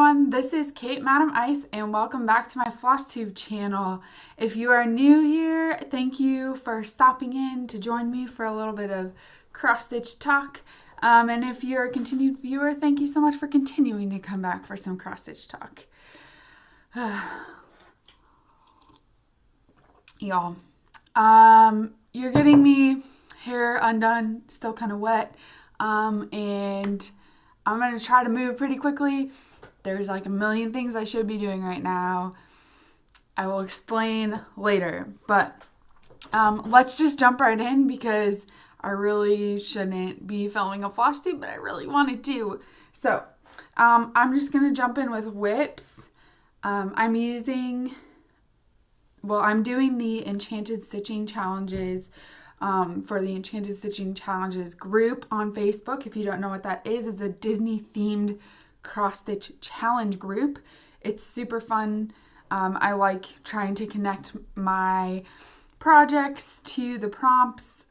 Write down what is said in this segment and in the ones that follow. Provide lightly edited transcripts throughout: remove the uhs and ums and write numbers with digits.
everyone, this is Kate Madam Ice and welcome back to my Flosstube channel. If you are new here, thank you for stopping in to join me for a little bit of cross-stitch talk. And if you're a continued viewer, thank you so much for continuing to come back for some cross-stitch talk. Y'all, you're getting me hair undone, still kind of wet, and I'm going to try to move pretty quickly. There's like a million things I should be doing right now. I will explain later. But let's just jump right in because I really shouldn't be filming a floss tube, but I really wanted to. So I'm just going to jump in with whips. I'm doing the Enchanted Stitching Challenges for the Enchanted Stitching Challenges group on Facebook. If you don't know what that is, it's a Disney themed cross stitch challenge group. It's super fun. I like trying to connect my projects to the prompts.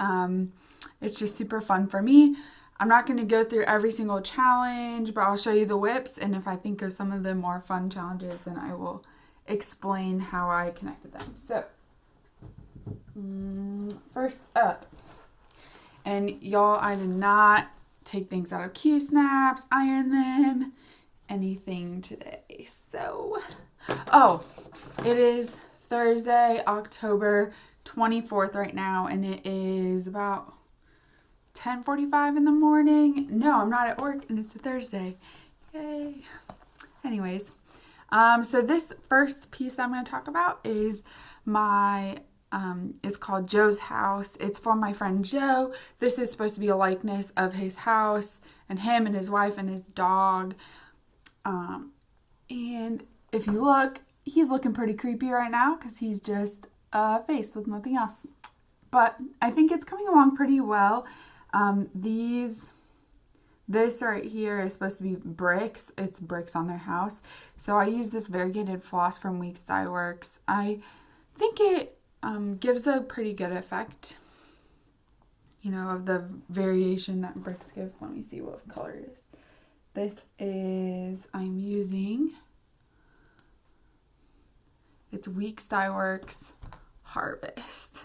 It's just super fun for me. I'm not going to go through every single challenge, but I'll show you the whips, and if I think of some of the more fun challenges, then I will explain how I connected them. So first up, and y'all, I did not take things out of Q-snaps, iron them, anything today. So, it is Thursday, October 24th right now, and it is about 10:45 in the morning. No, I'm not at work, and it's a Thursday. Yay. Anyways, so this first piece that I'm going to talk about is it's called Joe's House. It's for my friend Joe. This is supposed to be a likeness of his house and him and his wife and his dog. And if you look, he's looking pretty creepy right now because he's just a face with nothing else. But I think it's coming along pretty well. This right here is supposed to be bricks. It's bricks on their house. So I use this variegated floss from Weeks Dye Works. I think it gives a pretty good effect, of the variation that bricks give. Let me see what color it is. I'm using, it's Weeks Dye Works Harvest. Let's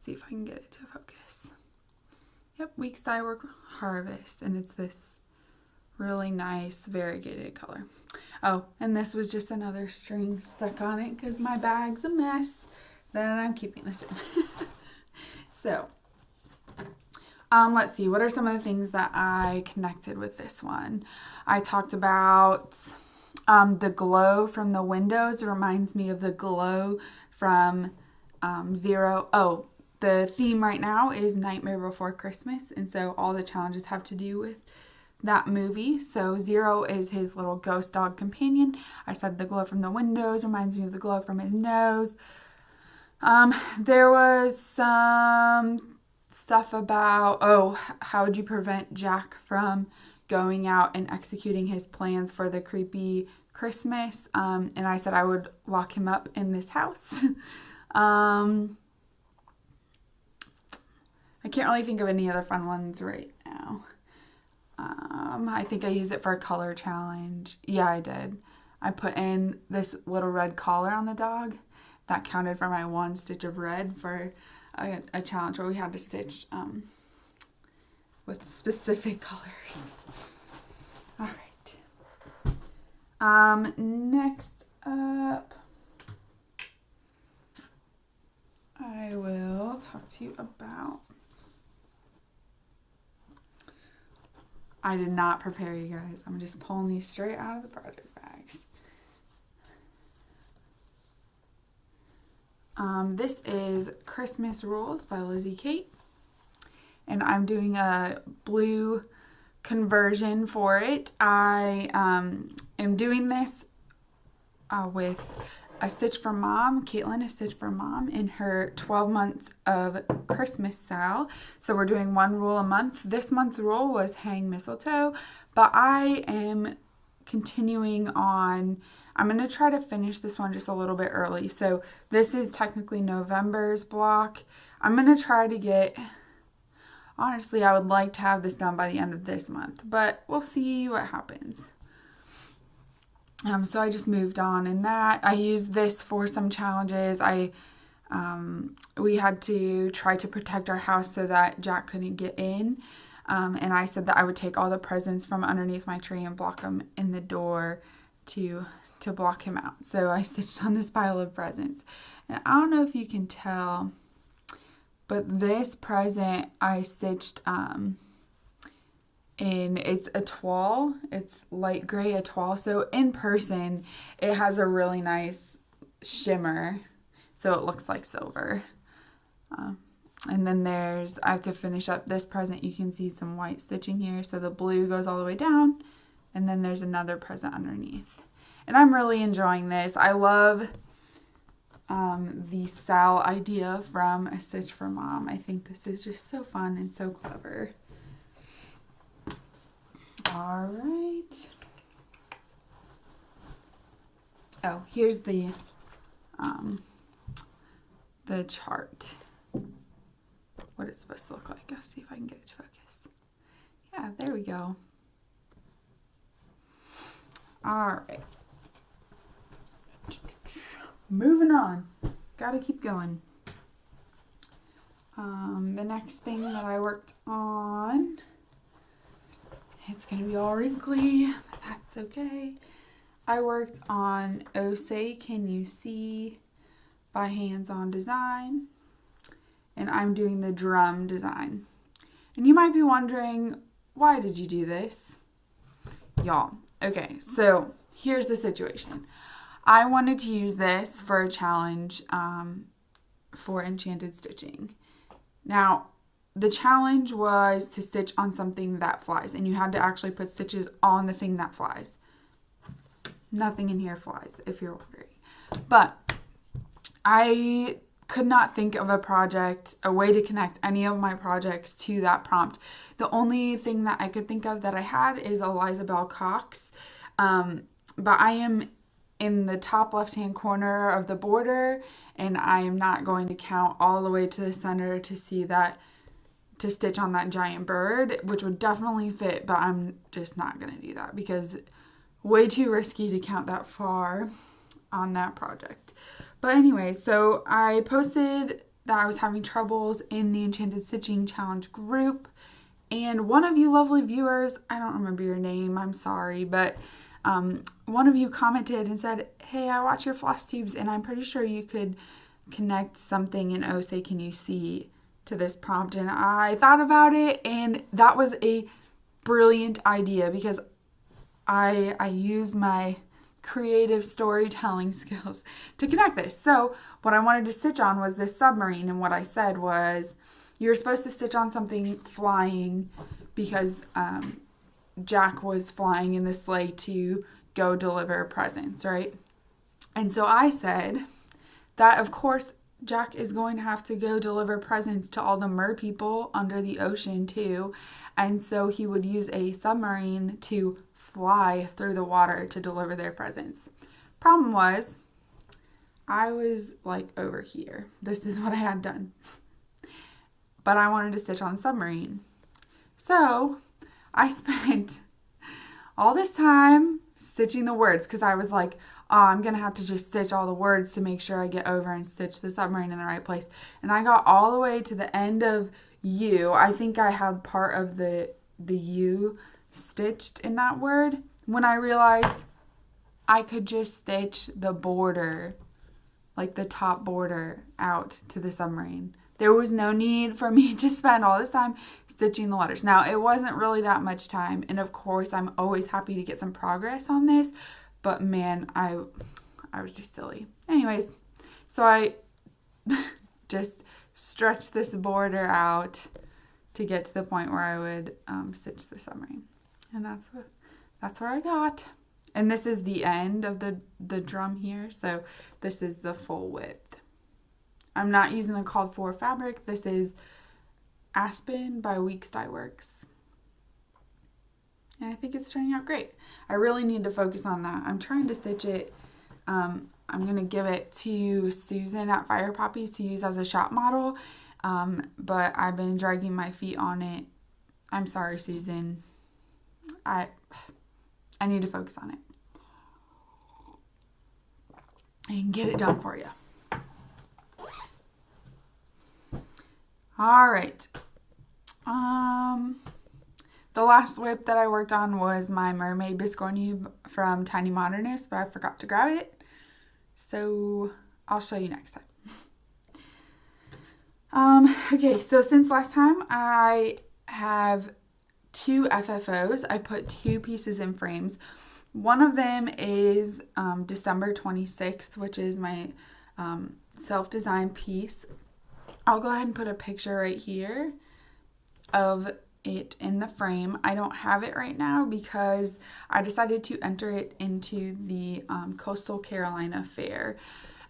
see if I can get it to focus. Yep, Weeks Dye Works Harvest, and it's this really nice variegated color. Oh, and this was just another string stuck on it because my bag's a mess. Then I'm keeping this in. So, let's see. What are some of the things that I connected with this one? I talked about the glow from the windows. It reminds me of the glow from Zero. Oh, the theme right now is Nightmare Before Christmas. And so all the challenges have to do with that movie. So Zero is his little ghost dog companion. I said the glow from the windows reminds me of the glow from his nose. There was some stuff about, how would you prevent Jack from going out and executing his plans for the creepy Christmas? And I said I would lock him up in this house. I can't really think of any other fun ones right now. I think I used it for a color challenge. Yeah, I did. I put in this little red collar on the dog. That counted for my one stitch of red for a challenge where we had to stitch with specific colors. All right. Next up, I will talk to you about, I did not prepare you guys. I'm just pulling these straight out of the project bags. This is Christmas Rules by Lizzie Kate, and I'm doing a blue conversion for it. I am doing this with a Stitch for Mom, Caitlin, a Stitch for Mom, in her 12 months of Christmas style. So we're doing one rule a month. This month's rule was hang mistletoe, but I am continuing on. I'm going to try to finish this one just a little bit early. So this is technically November's block. I'm going to try to get, honestly, I would like to have this done by the end of this month, but we'll see what happens. So I just moved on in that. I used this for some challenges. We had to try to protect our house so that Jack couldn't get in. And I said that I would take all the presents from underneath my tree and block them in the door to block him out. So I stitched on this pile of presents. And I don't know if you can tell, but this present I stitched it's a toile. It's light gray, a toile. So in person, it has a really nice shimmer. So it looks like silver. And then I have to finish up this present. You can see some white stitching here. So the blue goes all the way down. And then there's another present underneath. And I'm really enjoying this. I love the Sal idea from A Stitch for Mom. I think this is just so fun and so clever. All right. Oh, here's the chart. What it's supposed to look like. I'll see if I can get it to focus. Yeah, there we go. All right. Moving on. Gotta keep going. The next thing that I worked on, it's gonna be all wrinkly, but that's okay. I worked on Oh Say Can You See by Hands On Design, and I'm doing the drum design. And you might be wondering, why did you do this? Y'all, okay, so here's the situation. I wanted to use this for a challenge for Enchanted Stitching. Now, the challenge was to stitch on something that flies, and you had to actually put stitches on the thing that flies. Nothing in here flies, if you're wondering. But I could not think of a way to connect any of my projects to that prompt. The only thing that I could think of that I had is Eliza Bell Cox. But I am in the top left-hand corner of the border, and I am not going to count all the way to the center to stitch on that giant bird, which would definitely fit, but I'm just not going to do that because way too risky to count that far on that project. But anyway, so I posted that I was having troubles in the Enchanted Stitching Challenge group, and one of you lovely viewers, I don't remember your name, I'm sorry, but one of you commented and said, hey, I watch your Flosstubes, and I'm pretty sure you could connect something in Oh Say Can You See to this prompt. And I thought about it, and that was a brilliant idea because I used my creative storytelling skills to connect this. So what I wanted to stitch on was this submarine, and what I said was you're supposed to stitch on something flying because Jack was flying in the sleigh to go deliver presents, right? And so I said that, of course, Jack is going to have to go deliver presents to all the mer people under the ocean too. And so he would use a submarine to fly through the water to deliver their presents. Problem was, I was like over here. This is what I had done. But I wanted to stitch on the submarine. So I spent all this time stitching the words because I was like, oh, I'm going to have to just stitch all the words to make sure I get over and stitch the submarine in the right place. And I got all the way to the end of U. I think I had part of the U stitched in that word when I realized I could just stitch the border, like the top border, out to the submarine. There was no need for me to spend all this time stitching the letters. Now, it wasn't really that much time, and of course, I'm always happy to get some progress on this, but man, I was just silly. Anyways, so I just stretched this border out to get to the point where I would stitch the submarine. And that's where I got. And this is the end of the drum here, so this is the full width. I'm not using the called for fabric. This is Aspen by Weeks Dye Works. And I think it's turning out great. I really need to focus on that. I'm trying to stitch it. I'm going to give it to Susan at Fire Poppies to use as a shop model. But I've been dragging my feet on it. I'm sorry, Susan. I need to focus on it. and get it done for you. All right. The last whip that I worked on was my mermaid biscornu from Tiny Modernist, but I forgot to grab it. So I'll show you next time. Okay, so since last time I have 2 FFOs. I put 2 pieces in frames. One of them is December 26th, which is my self-designed piece. I'll go ahead and put a picture right here of it in the frame. I don't have it right now because I decided to enter it into the Coastal Carolina Fair,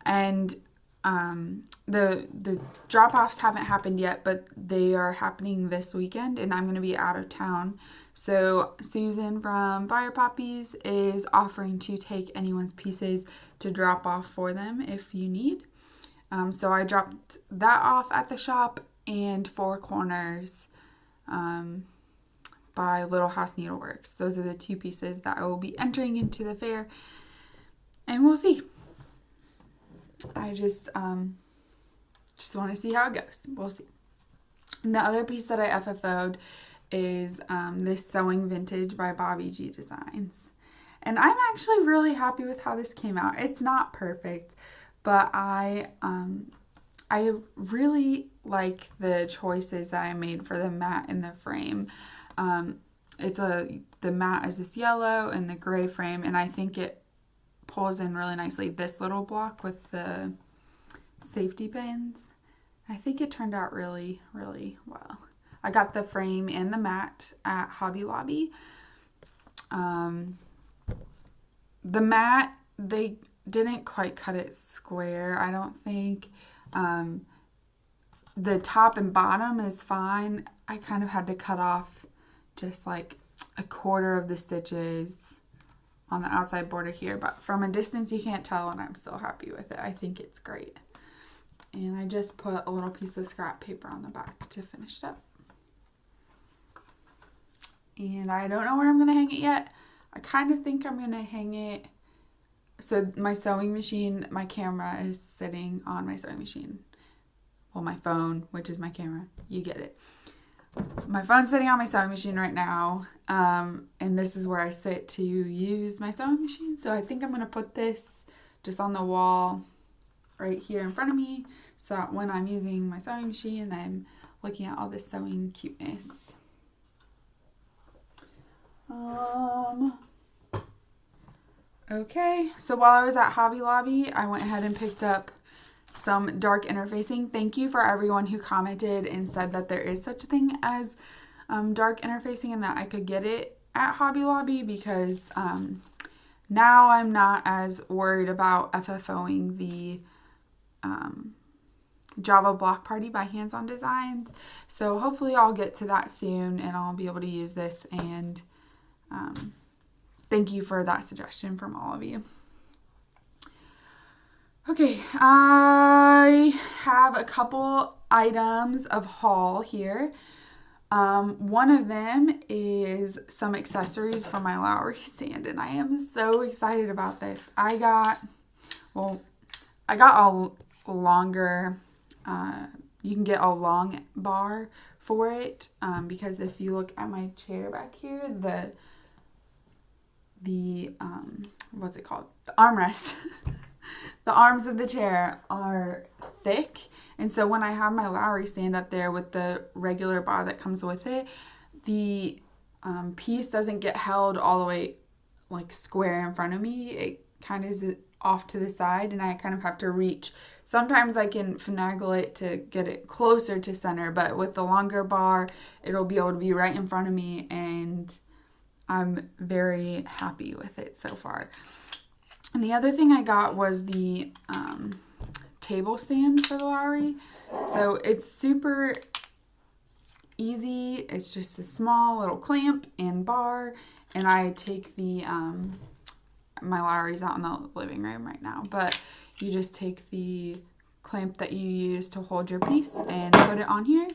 and the drop-offs haven't happened yet, but they are happening this weekend, and I'm going to be out of town. So Susan from Fire Poppies is offering to take anyone's pieces to drop off for them if you need. So I dropped that off at the shop, and Four Corners by Little House Needleworks. Those are the 2 pieces that I will be entering into the fair, and we'll see. I just want to see how it goes. We'll see. And the other piece that I FFO'd is this Sewing Vintage by Bobby G Designs. And I'm actually really happy with how this came out. It's not perfect, but I really like the choices that I made for the mat and the frame. The mat is this yellow and the gray frame, and I think it pulls in really nicely. This little block with the safety pins, I think it turned out really, really well. I got the frame and the mat at Hobby Lobby. The mat, they didn't quite cut it square, I don't think. The top and bottom is fine. I kind of had to cut off just like a quarter of the stitches on the outside border here, but from a distance you can't tell, and I'm still happy with it. I think it's great. And I just put a little piece of scrap paper on the back to finish it up. And I don't know where I'm going to hang it yet. I kind of think I'm going to hang it, so my sewing machine, my camera is sitting on my sewing machine. Well, my phone, which is my camera, you get it. My phone's sitting on my sewing machine right now, and this is where I sit to use my sewing machine. So I think I'm going to put this just on the wall right here in front of me, so that when I'm using my sewing machine, I'm looking at all this sewing cuteness. Okay, so while I was at Hobby Lobby, I went ahead and picked up some dark interfacing. Thank you for everyone who commented and said that there is such a thing as dark interfacing and that I could get it at Hobby Lobby, because now I'm not as worried about FFOing the Java Block Party by Hands On Designs. So hopefully I'll get to that soon and I'll be able to use this, and thank you for that suggestion from all of you. Okay, I have a couple items of haul here. One of them is some accessories for my Lowry stand, and I am so excited about this. I got a longer, you can get a long bar for it, because if you look at my chair back here, the what's it called? The armrest. The arms of the chair are thick, and so when I have my Lowry stand up there with the regular bar that comes with it, the piece doesn't get held all the way like square in front of me. It kind of is off to the side, and I kind of have to reach. Sometimes I can finagle it to get it closer to center, but with the longer bar, it'll be able to be right in front of me, and I'm very happy with it so far. And the other thing I got was the table stand for the Lowry. So it's super easy. It's just a small little clamp and bar. And I take the, my Lowry's out in the living room right now. But you just take the clamp that you use to hold your piece and put it on here.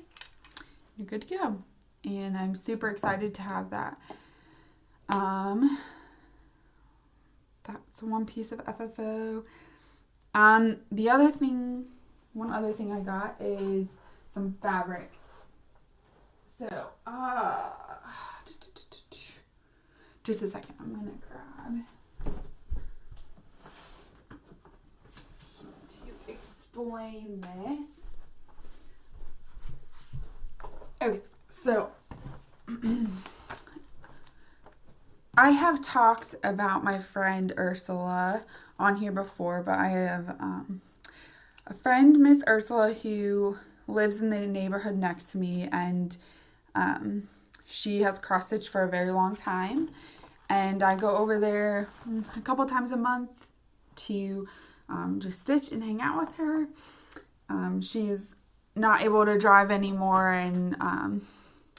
You're good to go. And I'm super excited to have that. That's one piece of FFO. The other thing, one other thing I got is some fabric. So, just a second. I'm gonna grab to explain this. Okay, so I have talked about my friend Ursula on here before, but I have a friend, Miss Ursula, who lives in the neighborhood next to me, and she has cross stitched for a very long time, and I go over there a couple times a month to just stitch and hang out with her. She's not able to drive anymore and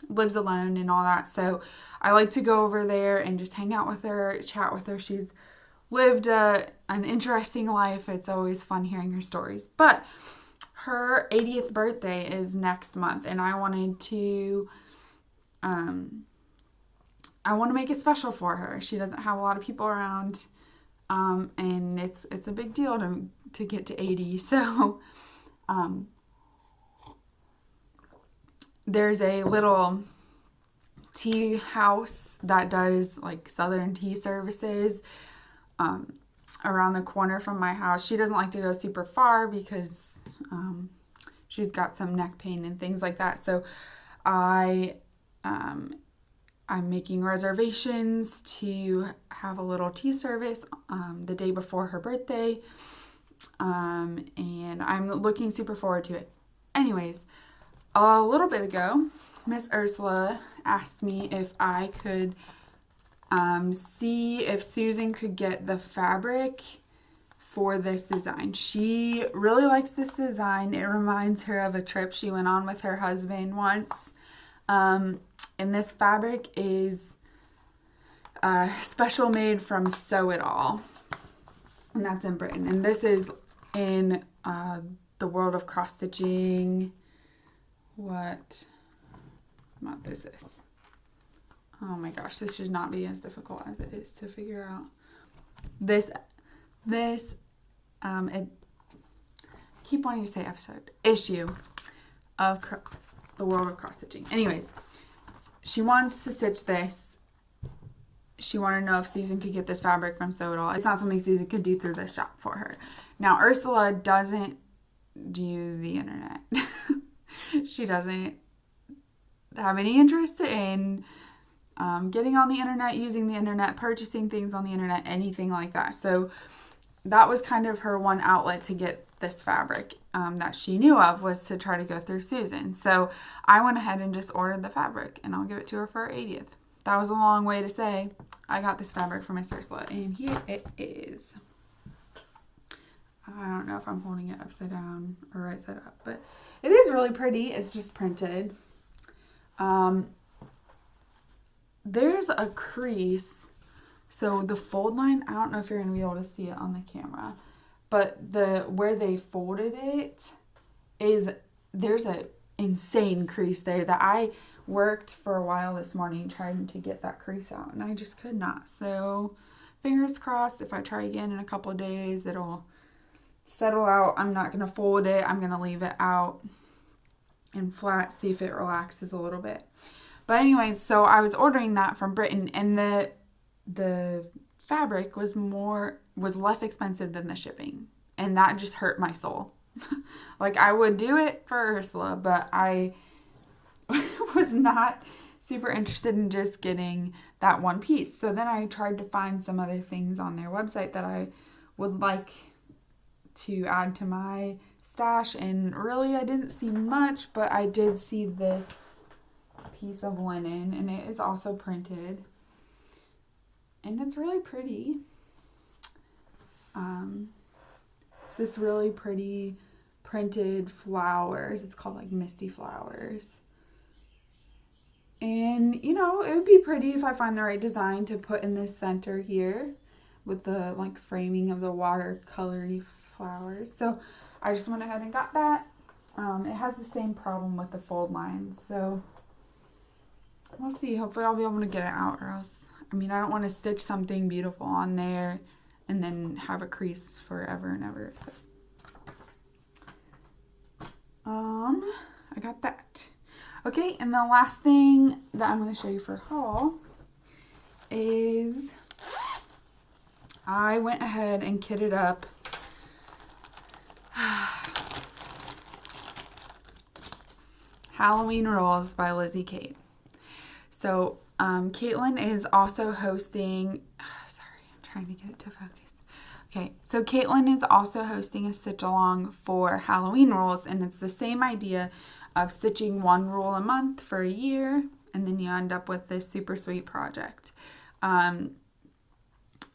lives alone and all that, so I like to go over there and just hang out with her, chat with her. She's lived an interesting life. It's always fun hearing her stories. But her 80th birthday is next month, and I wanted to make it special for her. She doesn't have a lot of people around, and it's a big deal to get to 80. So there's a little tea house that does like Southern tea services around the corner from my house. She doesn't like to go super far because she's got some neck pain and things like that. So I'm making reservations to have a little tea service the day before her birthday, and I'm looking super forward to it. Anyways, a little bit ago, Miss Ursula asked me if I could see if Susan could get the fabric for this design. She really likes this design. It reminds her of a trip she went on with her husband once. And this fabric is special made from Sew It All. And that's in Britain. And this is in the world of cross stitching. What this is. Oh my gosh, this should not be as difficult as it is to figure out. I keep wanting to say issue of the world of cross stitching. Anyways, she wants to stitch this. She wanted to know if Susan could get this fabric from Sew It All. It's not something Susan could do through the shop for her. Now, Ursula doesn't do the internet. She doesn't have any interest in getting on the internet, using the internet, purchasing things on the internet, anything like that. So that was kind of her one outlet to get this fabric that she knew of, was to try to go through Susan. So I went ahead and just ordered the fabric, and I'll give it to her for her 80th. That was a long way to say I got this fabric from Miss Ursula, and here it is. I don't know if I'm holding it upside down or right side up, but it is really pretty. It's just printed. There's a crease. So the fold line, I don't know if you're going to be able to see it on the camera, but where they folded it there's a insane crease there that I worked for a while this morning trying to get that crease out, and I just could not. So fingers crossed, if I try again in a couple of days, it'll settle out. I'm not going to fold it. I'm going to leave it out and flat, see if it relaxes a little bit. But anyways, so I was ordering that from Britain, and the fabric was less expensive than the shipping, and that just hurt my soul. Like, I would do it for Ursula, but I was not super interested in just getting that one piece. So then I tried to find some other things on their website that I would like to add to my stash, and really I didn't see much, but I did see this piece of linen, and it is also printed, and it's really pretty. It's this really pretty printed flowers. It's called like Misty Flowers. And, you know, it would be pretty if I find the right design to put in this center here with the like framing of the watercolory flowers. So I just went ahead and got that. It has the same problem with the fold lines. So we'll see. Hopefully I'll be able to get it out, or else, I mean, I don't want to stitch something beautiful on there and then have a crease forever and ever. So. I got that. Okay, and the last thing that I'm going to show you for haul is I went ahead and kitted up Halloween Rolls by Lizzie Kate. So, Caitlin is also hosting, sorry, I'm trying to get it to focus. Okay, so Caitlin is also hosting a stitch along for Halloween rolls, and it's the same idea of stitching one roll a month for a year, and then you end up with this super sweet project.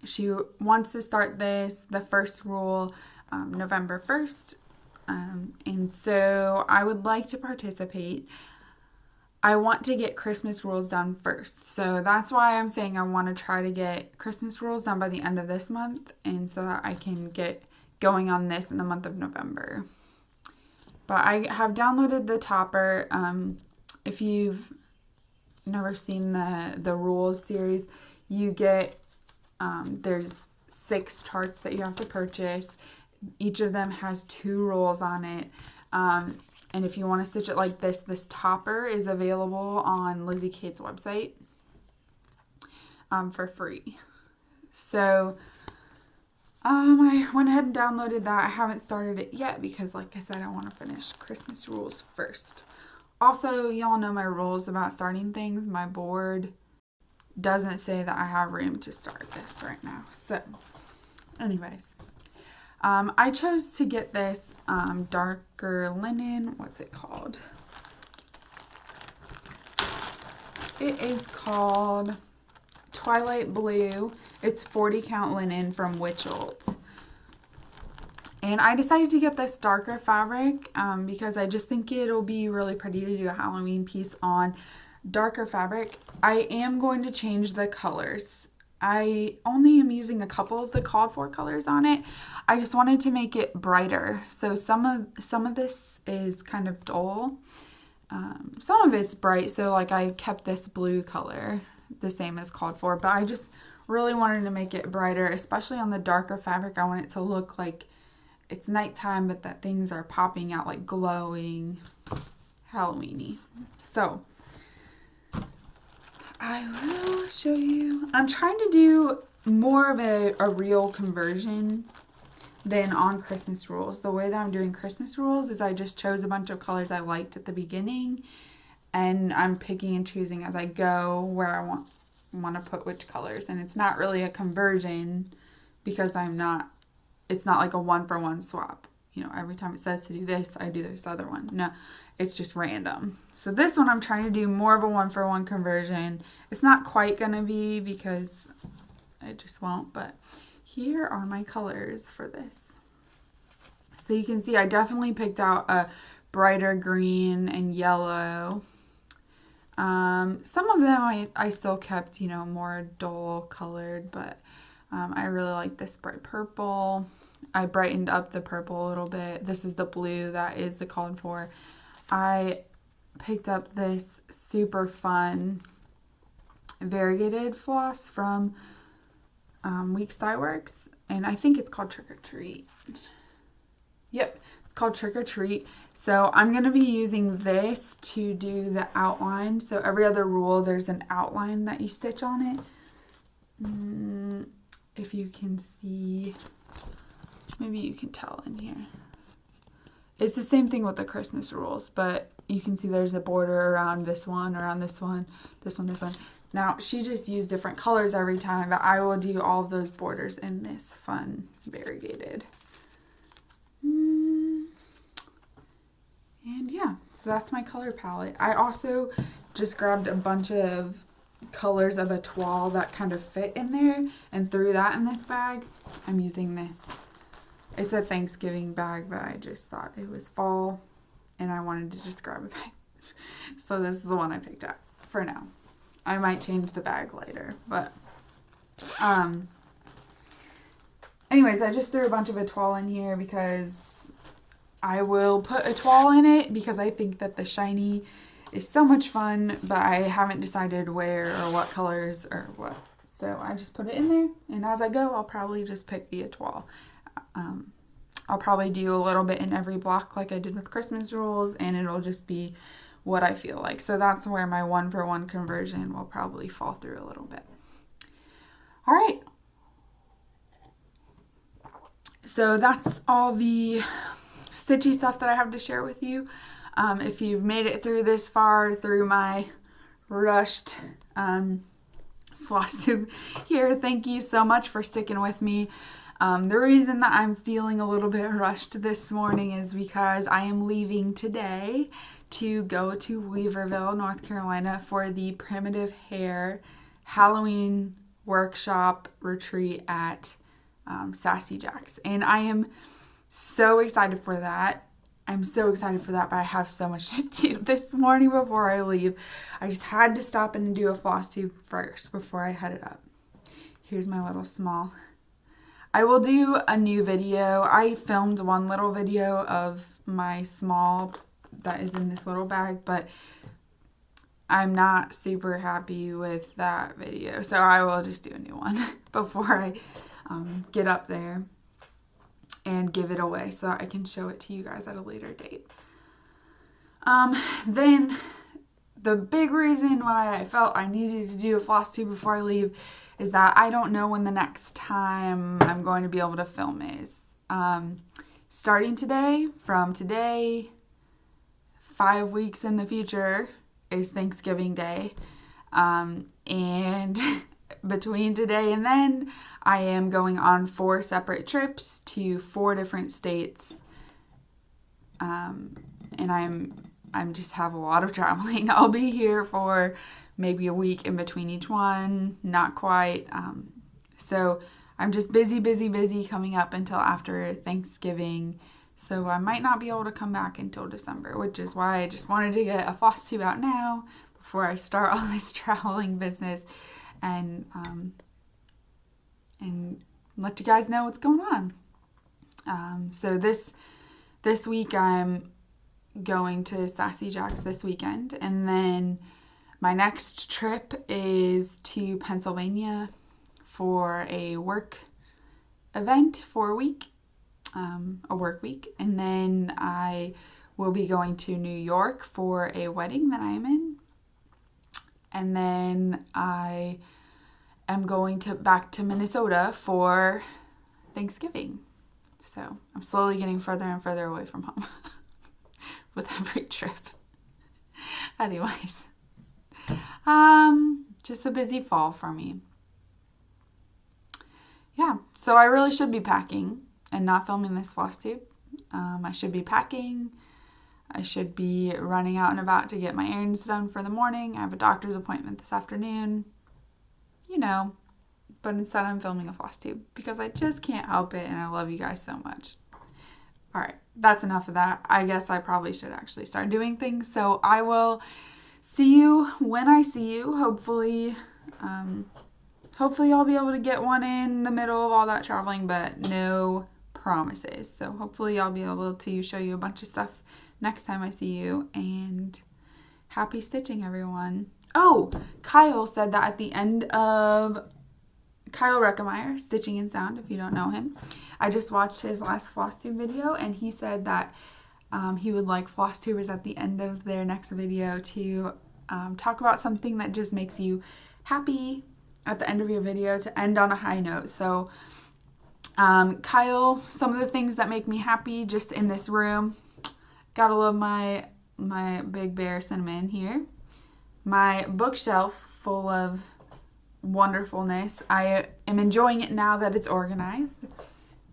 She wants to start this, the first roll, November 1st, and so I would like to participate. I want to get Christmas rules done first. So that's why I'm saying I want to try to get Christmas rules done by the end of this month, and so that I can get going on this in the month of November. But I have downloaded the topper. If you've never seen the rules series, you get, there's 6 charts that you have to purchase. Each of them has 2 rolls on it. And if you want to stitch it like this topper is available on Lizzie Kate's website for free. So I went ahead and downloaded that. I haven't started it yet because, like I said, I want to finish Christmas rules first. Also, y'all know my rules about starting things. My board doesn't say that I have room to start this right now. So, anyways. I chose to get this darker linen. What's it called? It is called Twilight Blue. It's 40 count linen from Witcholt. And I decided to get this darker fabric because I just think it'll be really pretty to do a Halloween piece on darker fabric. I am going to change the colors. I only am using a couple of the called for colors on it. I just wanted to make it brighter. So some of this is kind of dull. Some of it's bright. So like I kept this blue color the same as called for, but I just really wanted to make it brighter, especially on the darker fabric. I want it to look like it's nighttime, but that things are popping out like glowing, Halloween-y. So I will show you. I'm trying to do more of a real conversion than on Christmas rules. The way that I'm doing Christmas rules is I just chose a bunch of colors I liked at the beginning, and I'm picking and choosing as I go where I want to put which colors. And it's not really a conversion because it's not like a 1-for-1 swap. You know, every time it says to do this, I do this other one. No, it's just random. So this one I'm trying to do more of a 1-for-1 conversion. It's not quite going to be because it just won't, but here are my colors for this. So you can see I definitely picked out a brighter green and yellow. Some of them I still kept, you know, more dull colored, but I really like this bright purple. I brightened up the purple a little bit. This is the blue that is the called for. I picked up this super fun variegated floss from Weeks Dye Works, and I think it's called Trick or Treat. Yep, it's called Trick or Treat. So I'm going to be using this to do the outline. So every other rule, there's an outline that you stitch on it. If you can see, maybe you can tell in here. It's the same thing with the Christmas rules, but you can see there's a border around this one, this one, this one, this one. Now, she just used different colors every time, but I will do all of those borders in this fun variegated. And yeah, so that's my color palette. I also just grabbed a bunch of colors of a toile that kind of fit in there and threw that in this bag. I'm using this. It's a Thanksgiving bag, but I just thought it was fall and I wanted to just grab a bag. So this is the one I picked up for now. I might change the bag later, but anyways, I just threw a bunch of a toile in here because I will put a toile in it because I think that the shiny is so much fun, but I haven't decided where or what colors or what. So I just put it in there, and as I go, I'll probably just pick the étoile. I'll probably do a little bit in every block like I did with Christmas rules, and it'll just be what I feel like. So that's where my 1-for-1 conversion will probably fall through a little bit. All right. So that's all the stitchy stuff that I have to share with you. If you've made it through this far through my rushed Flosstube here, thank you so much for sticking with me. The reason that I'm feeling a little bit rushed this morning is because I am leaving today to go to Weaverville, North Carolina for the Primitive Hair Halloween workshop retreat at Sassy Jack's. And I am so excited for that. But I have so much to do this morning before I leave. I just had to stop and do a floss tube first before I headed up. Here's my little small. I will do a new video. I filmed one little video of my small that is in this little bag, but I'm not super happy with that video. So I will just do a new one before I get up there and give it away so that I can show it to you guys at a later date. Then the big reason why I felt I needed to do a floss tube before I leave is that I don't know when the next time I'm going to be able to film is. Starting today, from today, 5 weeks in the future is Thanksgiving Day. And between today and then, I am going on 4 separate trips to 4 different states. And I'm just have a lot of traveling. I'll be here for maybe a week in between each one, not quite. So I'm just busy coming up until after Thanksgiving. So I might not be able to come back until December, which is why I just wanted to get a floss tube out now before I start all this traveling business and let you guys know what's going on. So this week I'm going to Sassy Jack's this weekend, and then my next trip is to Pennsylvania for a work event for a week, a work week. And then I will be going to New York for a wedding that I'm in. And then I am going back to Minnesota for Thanksgiving. So I'm slowly getting further and further away from home with every trip. Anyways. Just a busy fall for me. Yeah, so I really should be packing and not filming this floss tube. I should be packing. I should be running out and about to get my errands done for the morning. I have a doctor's appointment this afternoon. But instead I'm filming a floss tube because I just can't help it, and I love you guys so much. All right, that's enough of that. I guess I probably should actually start doing things. So I will see you when I see you. Hopefully I'll be able to get one in the middle of all that traveling, but no promises. So hopefully I'll be able to show you a bunch of stuff next time I see you, and happy stitching, everyone. Oh, Kyle said that at the end of Kyle Rekemeyer, Stitching and Sound, if you don't know him. I just watched his last floss tube video, and he said that he would like floss tubers at the end of their next video to talk about something that just makes you happy at the end of your video, to end on a high note. So Kyle, some of the things that make me happy just in this room, gotta love my Big Bear Cinnamon here. My bookshelf full of wonderfulness. I am enjoying it now that it's organized.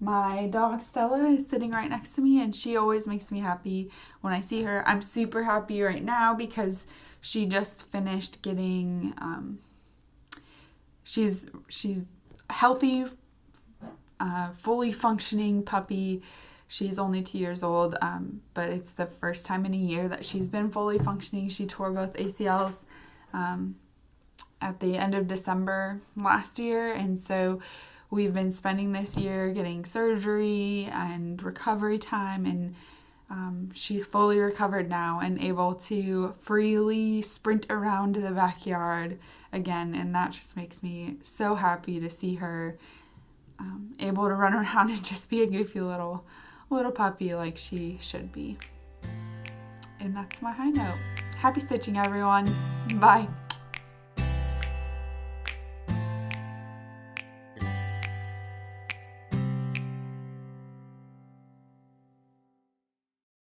My dog Stella is sitting right next to me, and she always makes me happy when I see her. I'm super happy right now because she just finished getting she's healthy, fully functioning puppy. She's only 2 years old, but it's the first time in a year that she's been fully functioning. She tore both ACLs at the end of December last year, and so we've been spending this year getting surgery and recovery time, and she's fully recovered now and able to freely sprint around the backyard again, and that just makes me so happy to see her able to run around and just be a goofy little puppy like she should be. And that's my high note. Happy stitching, everyone. Bye.